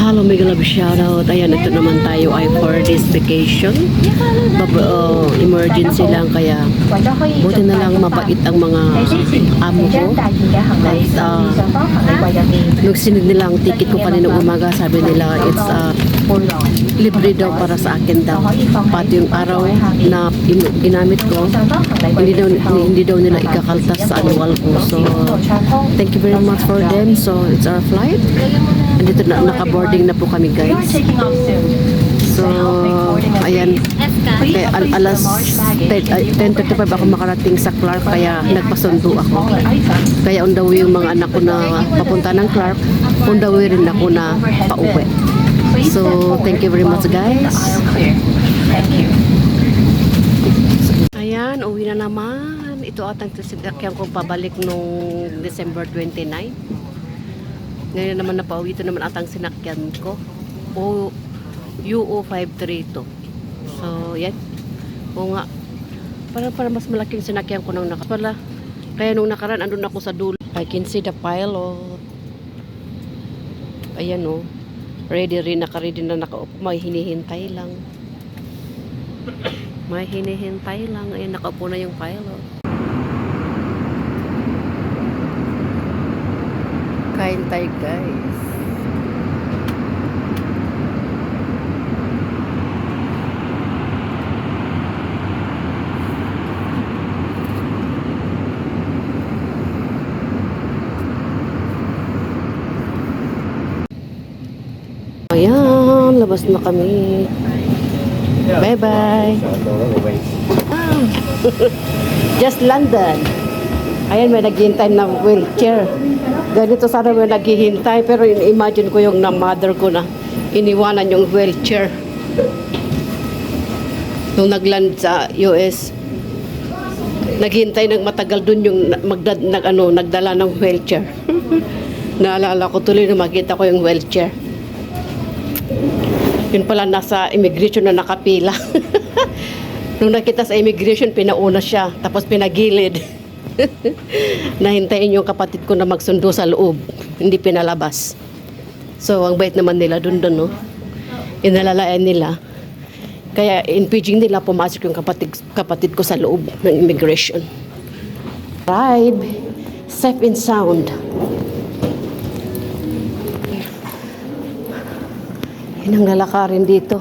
Hello, mega love shoutout. Ayan, ito naman tayo ay for this vacation. Emergency lang, kaya buti na lang mabait ang mga amo ko. Like, nung sinid nila ang ticket ko kaninang umaga, sabi nila it's libre daw para sa akin daw. Pati yung araw na ginamit ko, hindi daw nila ikakaltas sa annual ko. So, thank you very much for them. So, it's our flight. Andito na, naka-boarding na po kami, guys. So, ayan. Kaya alas 10:35 ako makarating sa Clark, kaya nagpasundo ako. Kaya on the way yung mga anak ko na papunta ng Clark, on the way rin ako na pauwi. So, thank you very much, guys. Ayan, uwi na naman. Ito atang sasakyan ko pabalik nung December 29. Ngayon naman napauwi. Ito naman atang sinakyan ko. UO532. So, yan. O nga. Para mas malaking sinakyan ko nung nakapala. Kaya nung nakaraan, andun ako sa dulo. I can see the pilot. Ayan o. Ready rin. Naka-ready na nakaupo. May hinihintay lang. May hinihintay lang. Ayan, nakaupo na yung pilot. Kain tayo, guys. Ayan, labas na kami. Bye-bye. Just London. Ayan, may naghihintay na wheelchair. Ganito sana may naghihintay, pero imagine ko yung mother ko na iniwanan yung wheelchair nung nagland sa US. Naghihintay ng matagal dun yung nagdala ng wheelchair. Naalala ko tuloy na makita ko yung wheelchair. Yun pala nasa immigration na nakapila. Nung nakita sa immigration, pinauna siya, tapos pinagilid. Nahintayin yung kapatid ko na magsundo sa loob, hindi pinalabas. So ang bait naman nila dun no. Inalalayan nila. Kaya impinging nila pumasok yung kapatid ko sa loob ng immigration. Drive safe and sound. Yan ang lalakarin dito.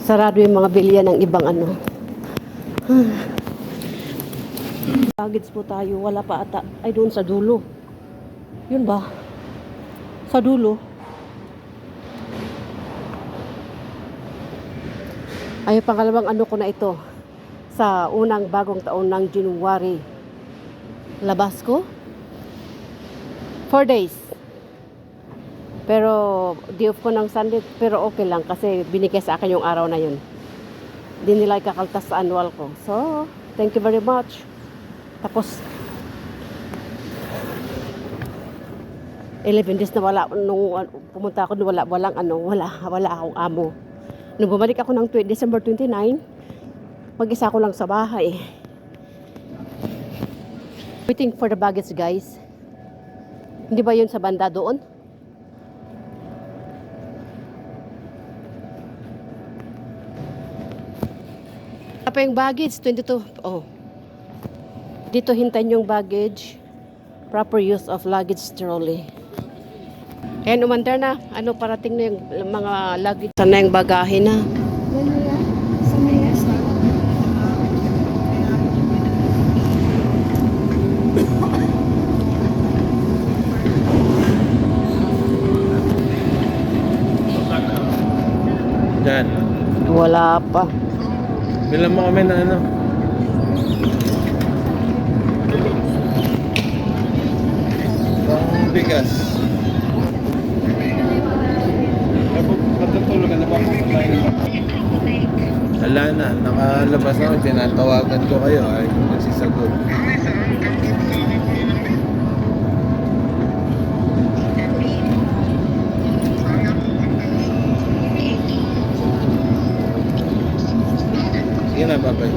Sarado yung mga bilya ng ibang ano. Baggage po tayo, wala pa ata. Ay, doon sa dulo. Yun ba? Sa dulo. Ay, pangalawang ano ko na ito. Sa unang bagong taon ng January. Labas ko. 4 days. Pero, di off ko ng Sunday. Pero okay lang kasi binigay sa akin yung araw na yun. Hindi nila ikakaltas sa annual ko. So, thank you very much. Tapos 11 days na wala nung pumunta ako wala akong amo. Nung bumalik ako ng December 29, mag-isa ko lang sa bahay. Waiting for the baggage, guys. Hindi ba 'yun sa banda doon? Apa yung baggage? 22. Oh. Dito hintayin yung baggage. Proper use of luggage trolley. Ayan, umandar na. Ano, parating na yung mga luggage. Sana yung bagahe na. Diyan. Wala pa. Bilang mo kami na ano. Bigas. Matutulog na ba? Wala na, nakalabas na ako, tinatawagan ko kayo, ay magsisagot. Sige na, babay.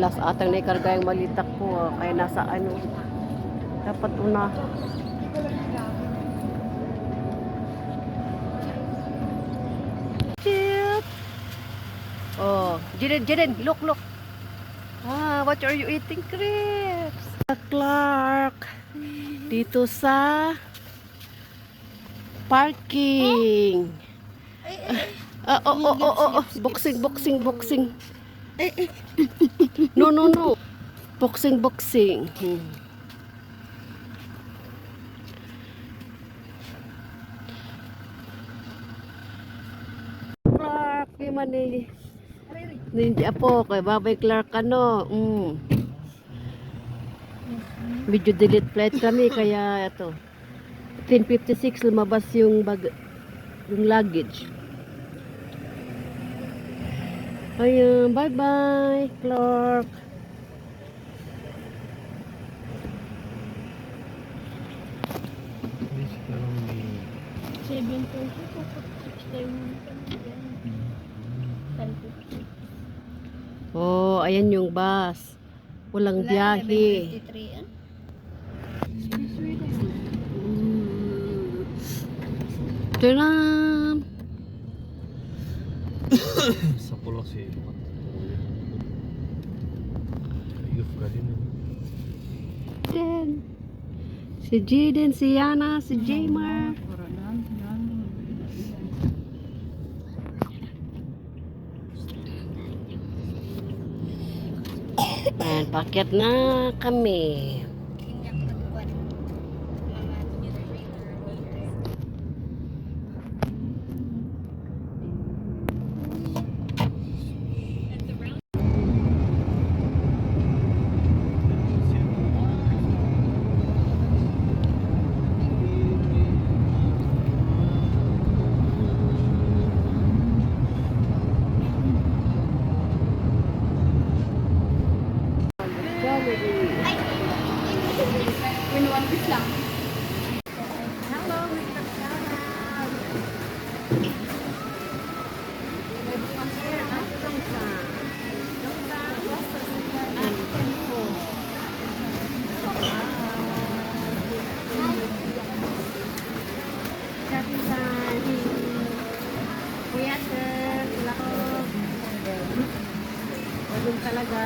Last atang naikarga yung malitak ko. Kaya nasa ano. Dapat una. Chip! Oh, Jiren, look. What are you eating, crepes? Clark. Dito sa parking. Boxing. No. Boxing. Clark, gimana ni? Hindi po, kay Babay Clark Medyo delete flight kami, kaya ito. 10:56 lumabas yung luggage. Ayun, bye-bye, Clark. Oh, ayan yung bus. Walang biyahe. Tadam! Sa pulak si Yuf ka rin. Si Jaden, si Yana, si Jamer. Ayan, paket na kami. Win one piece lang. Kuya sir, sila ko. Walang talaga.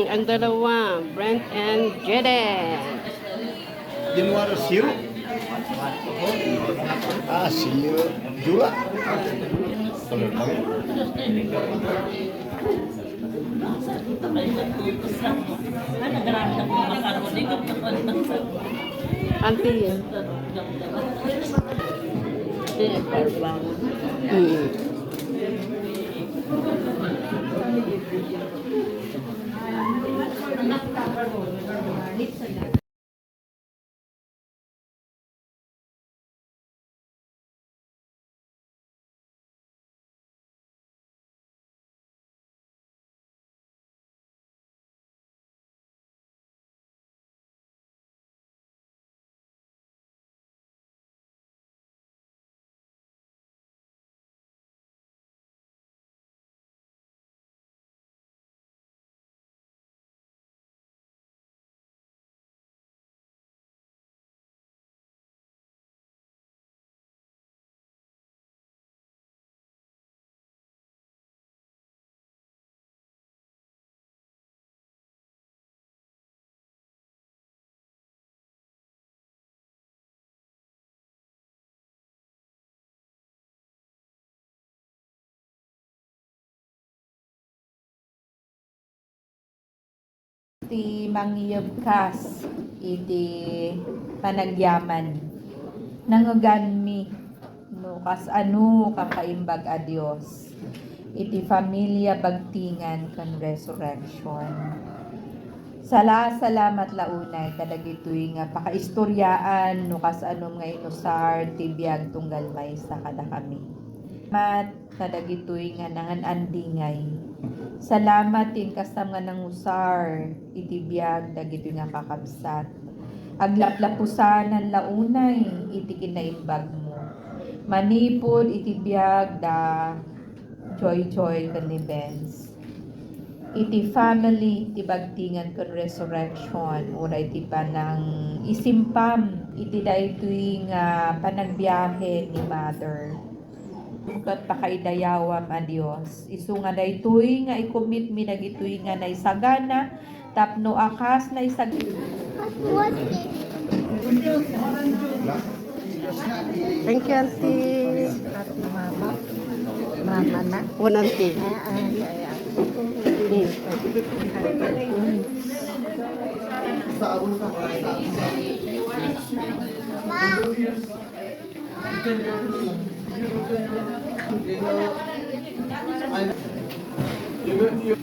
Ang dalawa, Brent and Jaden. Januari sirup. Sirup juga. Auntie yan. Iti mangyabkas iti panagyaman nangaganmi no kas ano kakaimbag a Dios iti familia bagtingan kan resurrection. Salamat launay kadagitoy nga pakaistoryaan no kas anom nga inusar ti biag tunggal maysa kada kami. Mat kadagitoy nga nanganandingay. Salamat tin kasam nga nangusar iti biag dagitoy nga kakabsat. Aglaplapusanan launay iti kinaimbag mo. Manipod iti biag da joy kan ni Benz. Iti family iti bagtingan kon resurrection uray iti panang isimpam iti daytoy nga panagbiyahe ni Mother. Kat pakaidayawam a Dios. Isu nga daytoy nga i-commit mi dagitoy nga naisagana tapno akas na isag. Thank you, Auntie. Mama na. One Auntie. Yo,